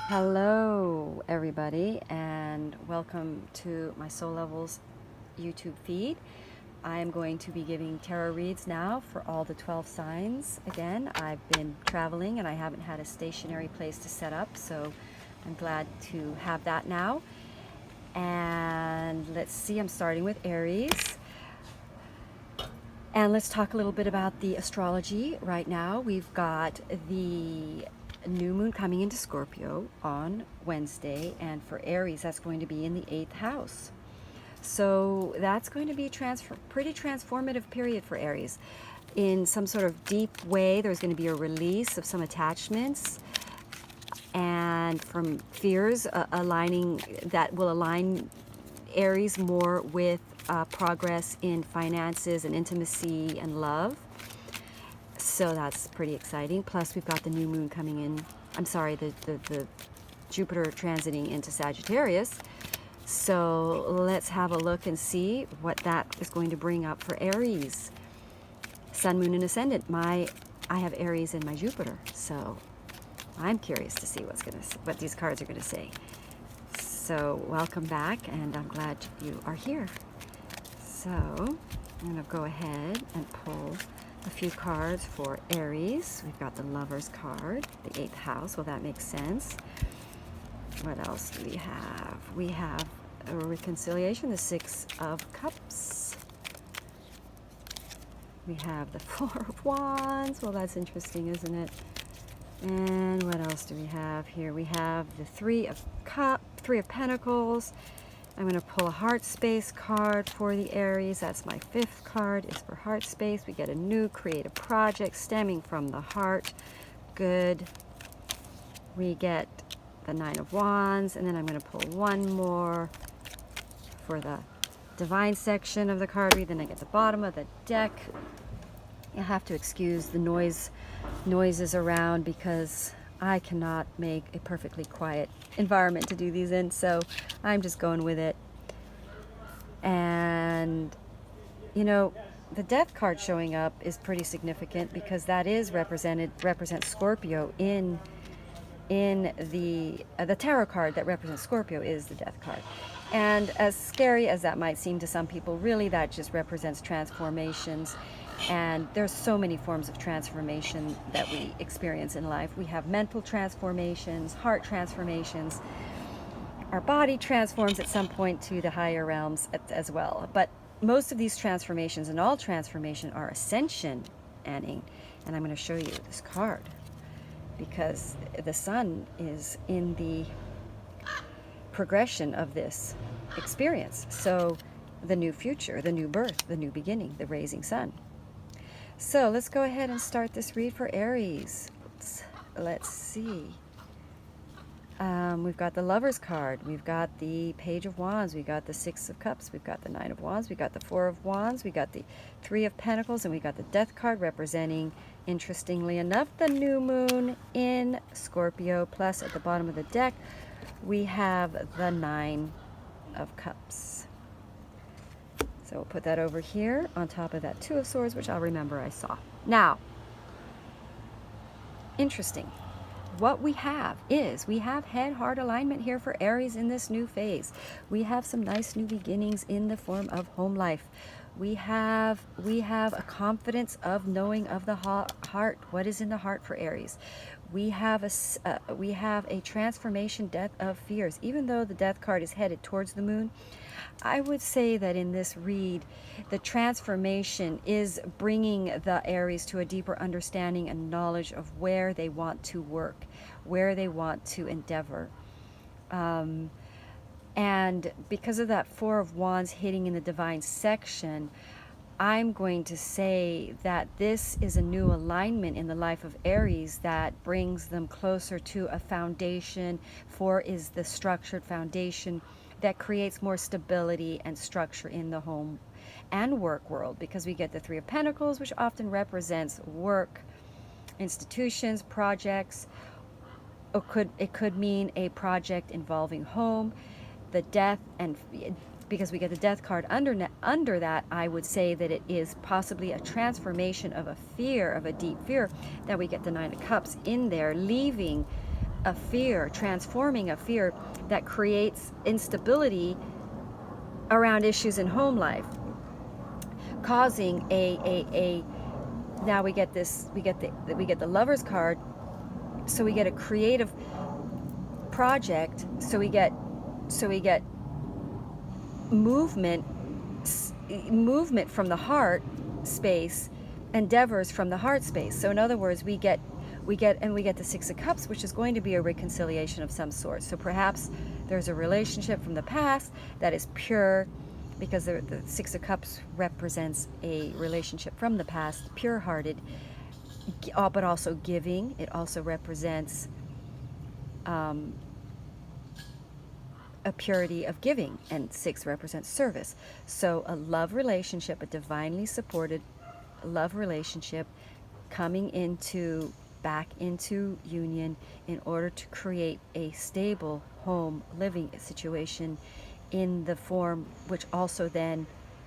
Hello, everybody, and welcome to my Soul Levels YouTube feed. I am going to be giving tarot reads now for all the 12 signs. Again, I've been traveling and I haven't had a stationary place to set up, so I'm glad to have that now. And let's see, I'm starting with Aries. And let's talk a little bit about the astrology right now. We've got the new moon coming into Scorpio on Wednesday, and for Aries, that's going to be in the 8th house. So that's going to be a pretty transformative period for Aries. In some sort of deep way, there's going to be a release of some attachments and from fears aligning that will align Aries more with progress in finances and intimacy and love. So that's pretty exciting. Plus, we've got the new moon coming in. I'm sorry, the Jupiter transiting into Sagittarius. So let's have a look and see what that is going to bring up for Aries. Sun, moon, and ascendant. I have Aries in my Jupiter, so I'm curious to see what these cards are going to say. So welcome back, and I'm glad you are here. So I'm going to go ahead and pull a few cards for Aries. We've got the Lover's card, the 8th house. Well, that makes sense. What else do we have? We have a reconciliation, the 6 of Cups. We have the 4 of Wands. Well, that's interesting, isn't it? And what else do we have here? We have the 3 of Pentacles. I'm going to pull a heart space card for the Aries. That's my 5th card, is for heart space. We get a new creative project stemming from the heart. Good. We get the 9 of Wands, and then I'm going to pull one more for the divine section of the card read. Then I get the bottom of the deck. You'll have to excuse the noises around because I cannot make a perfectly quiet environment to do these in, so I'm just going with it. And you know, the death card showing up is pretty significant because that is represents Scorpio in the tarot card that represents Scorpio is the death card. And as scary as that might seem to some people, really that just represents transformations. And there's so many forms of transformation that we experience in life. We have mental transformations, heart transformations. Our body transforms at some point to the higher realms as well. But most of these transformations and all transformation are ascension, Annie. And I'm going to show you this card because the sun is in the progression of this experience. So the new future, the new birth, the new beginning, the rising sun. So let's go ahead and start this read for Aries. Let's see. We've got the Lover's card. We've got the Page of Wands. We've got the 6 of Cups. We've got the 9 of Wands. We've got the 4 of Wands. We've got the 3 of Pentacles. And we got the Death card representing, interestingly enough, the new moon in Scorpio. Plus, at the bottom of the deck, we have the 9 of Cups. So we'll put that over here on top of that 2 of Swords, which I'll remember I saw. Now, interesting. What we have is we have head-heart alignment here for Aries in this new phase. We have some nice new beginnings in the form of home life. We have a confidence of knowing of the heart, what is in the heart for Aries. We have a transformation, death of fears. Even though the death card is headed towards the moon, I would say that in this read, the transformation is bringing the Aries to a deeper understanding and knowledge of where they want to work, where they want to endeavor. And because of that 4 of Wands hitting in the divine section, I'm going to say that this is a new alignment in the life of Aries that brings them closer to a foundation. 4 is the structured foundation that creates more stability and structure in the home and work world, because we get the 3 of Pentacles, which often represents work, institutions, projects. It could mean a project involving home, the death, and because we get the death card under that, I would say that it is possibly a transformation of a fear, of a deep fear, that we get the 9 of Cups in there, leaving a fear, transforming a fear that creates instability around issues in home life, causing a now we get the Lover's card, so we get a creative project, so we get movement from the heart space, endeavors from the heart space. So in other words, we get the Six of Cups, which is going to be a reconciliation of some sort. So perhaps there's a relationship from the past that is pure, because the Six of Cups represents a relationship from the past, pure-hearted, but also giving. It also represents a purity of giving, and 6 represents service. So a love relationship, a divinely supported love relationship, coming back into union in order to create a stable home living situation in the form, which also then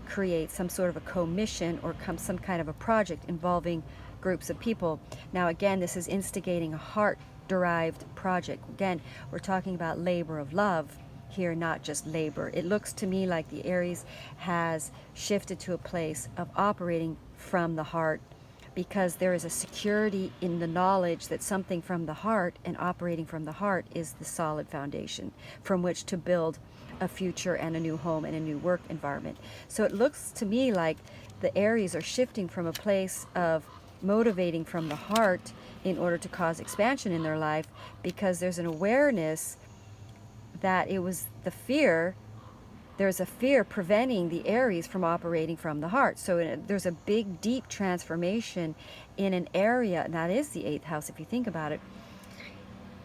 creates some sort of a commission or some kind of a project involving groups of people. Now again, this is instigating a heart-derived project. Again, we're talking about labor of love here, not just labor. It looks to me like the Aries has shifted to a place of operating from the heart, because there is a security in the knowledge that something from the heart and operating from the heart is the solid foundation from which to build a future and a new home and a new work environment. So it looks to me like the Aries are shifting from a place of motivating from the heart in order to cause expansion in their life, because there's an awareness that it was the fear, there's a fear preventing the Aries from operating from the heart. So there's a big, deep transformation in an area, and that is the 8th house, if you think about it,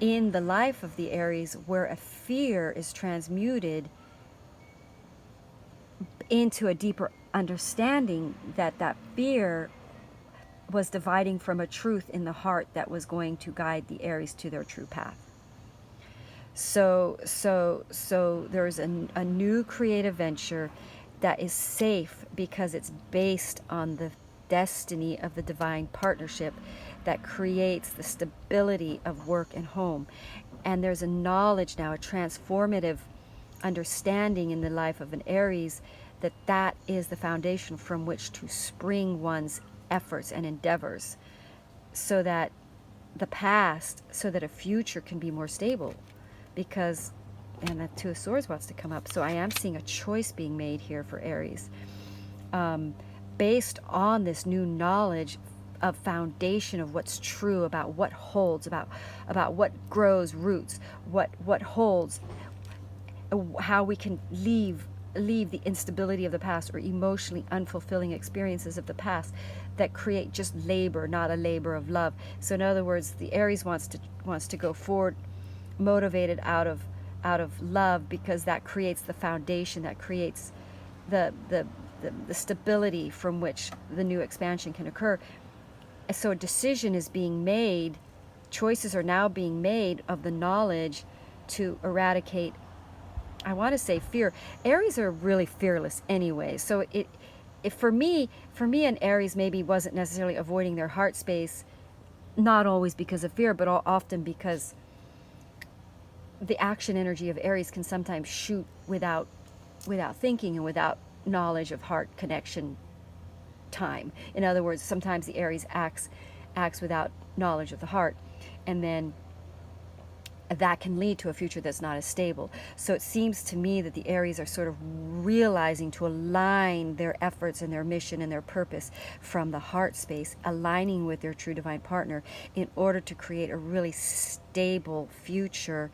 in the life of the Aries, where a fear is transmuted into a deeper understanding that that fear was dividing from a truth in the heart that was going to guide the Aries to their true path. So there's a new creative venture that is safe because it's based on the destiny of the divine partnership that creates the stability of work and home. And there's a knowledge now, a transformative understanding in the life of an Aries, that is the foundation from which to spring one's efforts and endeavors, so that the past, so that a future can be more stable. Because, and the Two of Swords wants to come up, so I am seeing a choice being made here for Aries, based on this new knowledge of foundation of what's true about what holds, about what grows roots, what holds, how we can leave the instability of the past or emotionally unfulfilling experiences of the past that create just labor, not a labor of love. So in other words, the Aries wants to go forward motivated out of love, because that creates the foundation, that creates the stability from which the new expansion can occur. So a decision is being made, choices are now being made of the knowledge to eradicate, I want to say, fear. Aries are really fearless anyway, so for me an Aries maybe wasn't necessarily avoiding their heart space, not always because of fear, but often because the action energy of Aries can sometimes shoot without thinking and without knowledge of heart connection time. In other words, sometimes the Aries acts without knowledge of the heart, and then that can lead to a future that's not as stable. So it seems to me that the Aries are sort of realizing to align their efforts and their mission and their purpose from the heart space, aligning with their true divine partner in order to create a really stable future,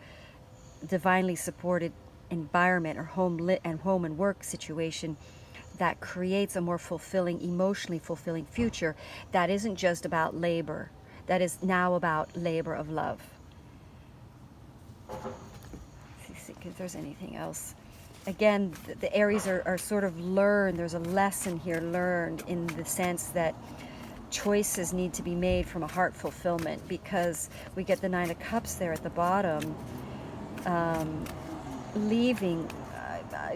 divinely supported environment or home and work situation that creates a more fulfilling, emotionally fulfilling future that isn't just about labor, that is now about labor of love. Let's see if there's anything else. Again, the Aries are sort of learned, there's a lesson here learned in the sense that choices need to be made from a heart fulfillment, because we get the Nine of Cups there at the bottom, leaving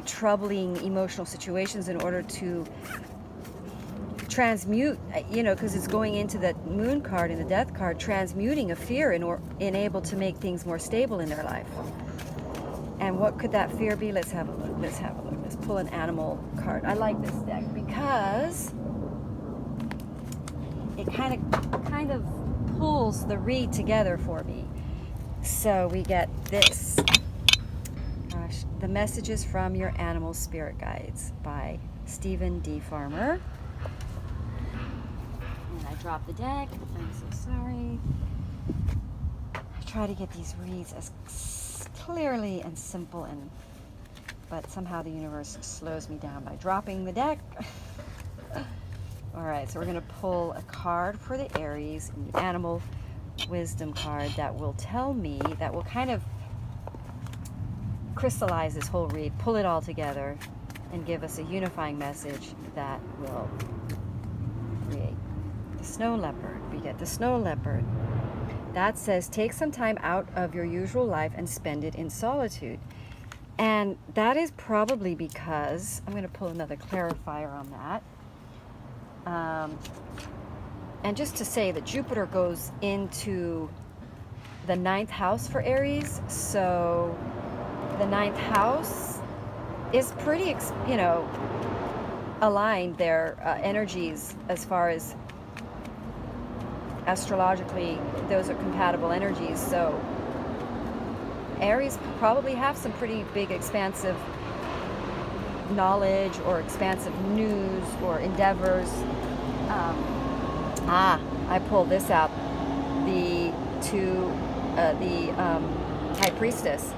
troubling emotional situations in order to transmute, you know, because it's going into the moon card and the death card, transmuting a fear in able to make things more stable in their life. And what could that fear be? Let's have a look. Let's have a look. Let's pull an animal card. I like this deck because it kind of pulls the read together for me. So we get this. Gosh, The Messages from Your Animal Spirit Guides by Stephen D. Farmer. And I dropped the deck. I'm so sorry. I try to get these reads as clearly and simple, but somehow the universe slows me down by dropping the deck. All right, so we're going to pull a card for the Aries, the animal wisdom card that will tell me, that will kind of crystallize this whole read, pull it all together, and give us a unifying message that will create the snow leopard. We get the snow leopard. That says, take some time out of your usual life and spend it in solitude. And that is probably because, I'm going to pull another clarifier on that. And just to say that Jupiter goes into the 9th house for Aries. So the 9th house is pretty, you know, aligned, their energies as far as astrologically, those are compatible energies. So Aries probably have some pretty big expansive knowledge or expansive news or endeavors. I pulled this out, the High Priestess.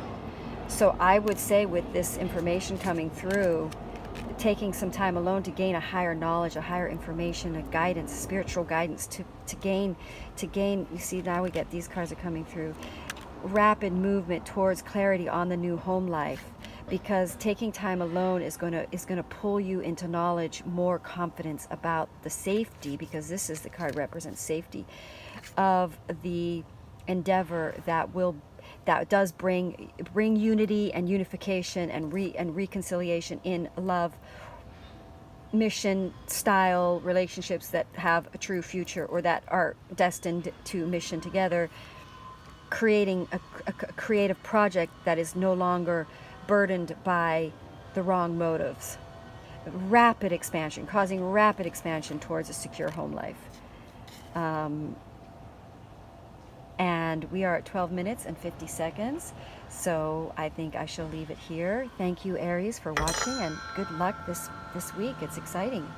So I would say, with this information coming through, taking some time alone to gain a higher knowledge, a higher information, a guidance, spiritual guidance to gain, you see, now we get these cards are coming through, rapid movement towards clarity on the new home life, because taking time alone is going to pull you into knowledge, more confidence about the safety, because this is the card represents safety of the endeavor that does bring unity and unification and reconciliation in love, mission style relationships that have a true future or that are destined to mission together, creating a creative project that is no longer burdened by the wrong motives. Rapid expansion, causing rapid expansion towards a secure home life. And we are at 12 minutes and 50 seconds. So I think I shall leave it here. Thank you, Aries, for watching, and good luck this week. It's exciting.